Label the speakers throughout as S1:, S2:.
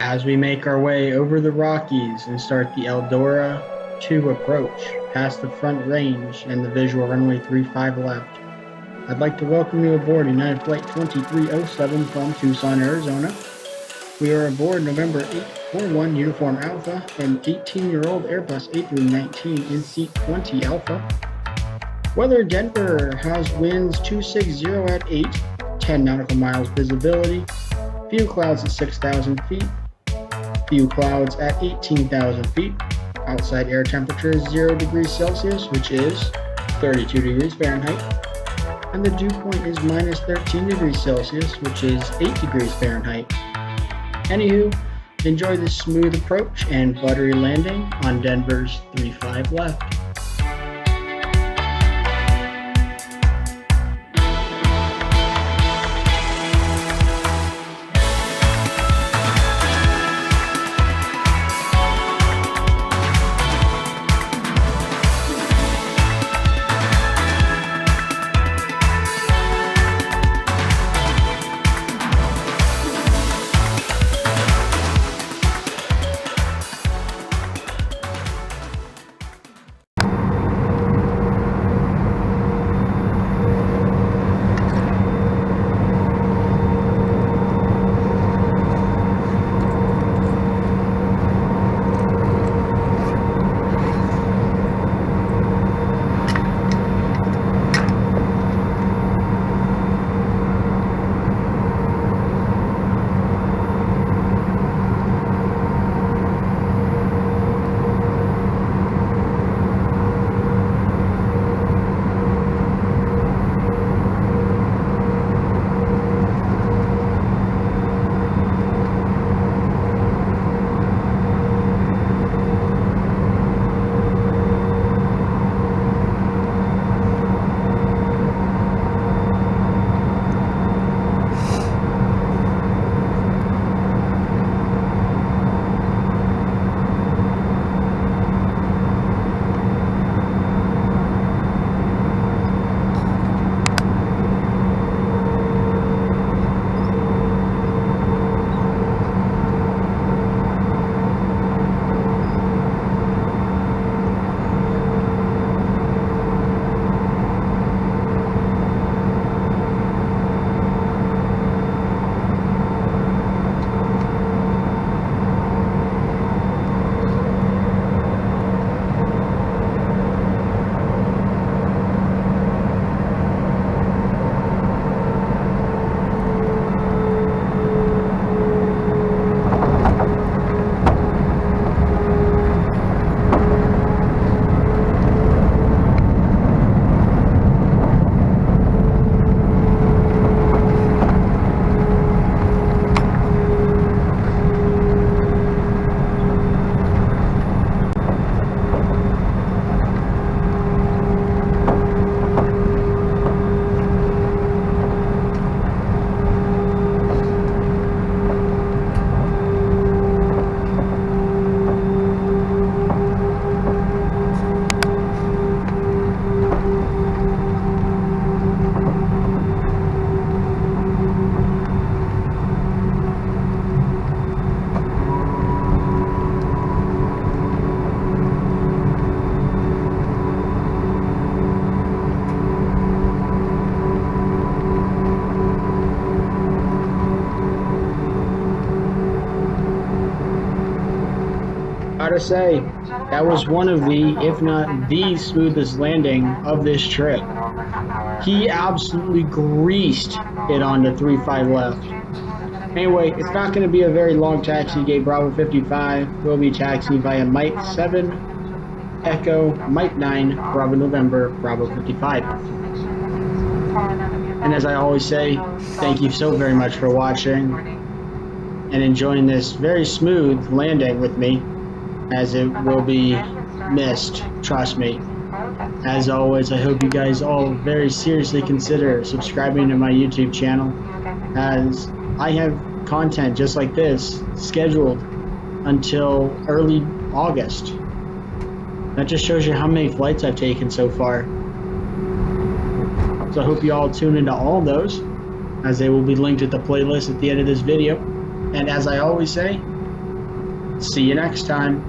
S1: As we make our way over the Rockies and start the Eldora 2 approach, past the front range and the visual runway 35 left, I'd like to welcome you aboard United Flight 2307 from Tucson, Arizona. We are aboard November 841 Uniform Alpha, an 18-year-old Airbus A319 in seat 20 Alpha. Weather: Denver has winds 260 at 8, 10 nautical miles visibility, few clouds at 6,000 feet, few clouds at 18,000 feet. Outside air temperature is 0 degrees Celsius, which is 32 degrees Fahrenheit. And the dew point is minus 13 degrees Celsius, which is 8 degrees Fahrenheit. Anywho, enjoy this smooth approach and buttery landing on Denver's 35 left. Gotta say, that was one of the, if not the smoothest landing of this trip. He absolutely greased it onto 3-5 left. Anyway, it's not going to be a very long taxi gate. Bravo 55 will be taxiing via Mike 7, Echo, Mike 9, Bravo November, Bravo 55. And as I always say, thank you so very much for watching and enjoying this very smooth landing with me, as it will be missed, trust me. As always, I hope you guys all very seriously consider subscribing to my YouTube channel, as I have content just like this scheduled until early August. That just shows you how many flights I've taken so far. So I hope you all tune into all of those, as they will be linked at the playlist at the end of this video. And as I always say, See you next time.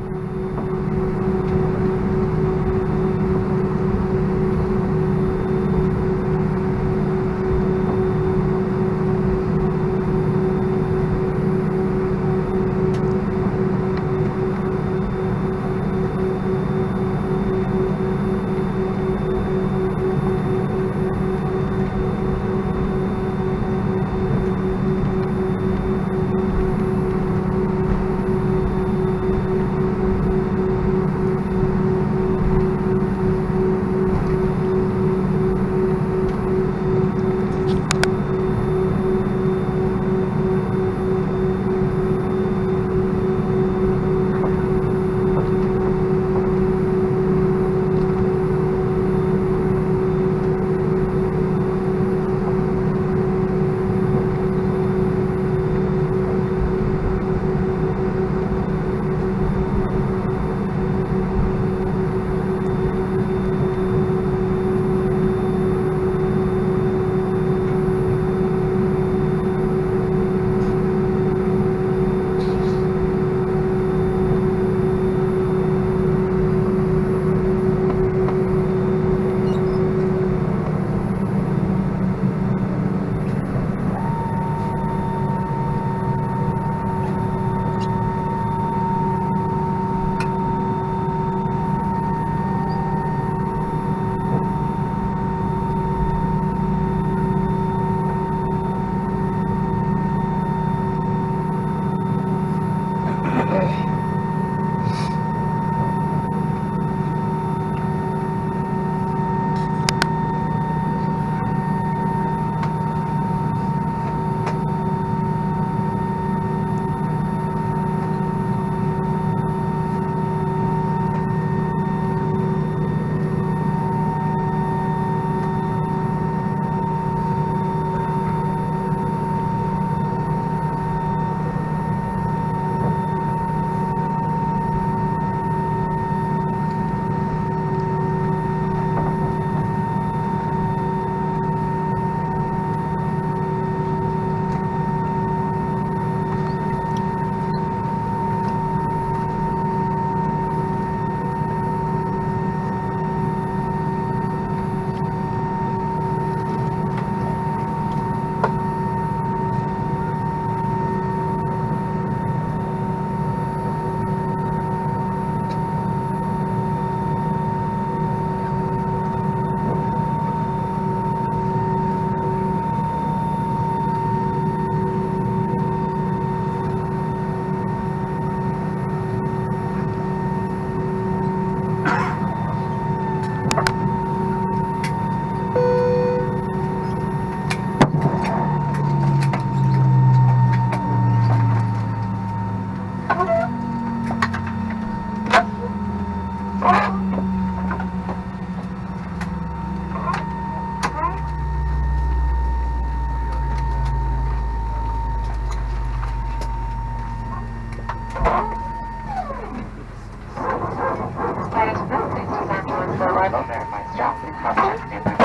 S2: Arrival verified stop in Tucson and Denver.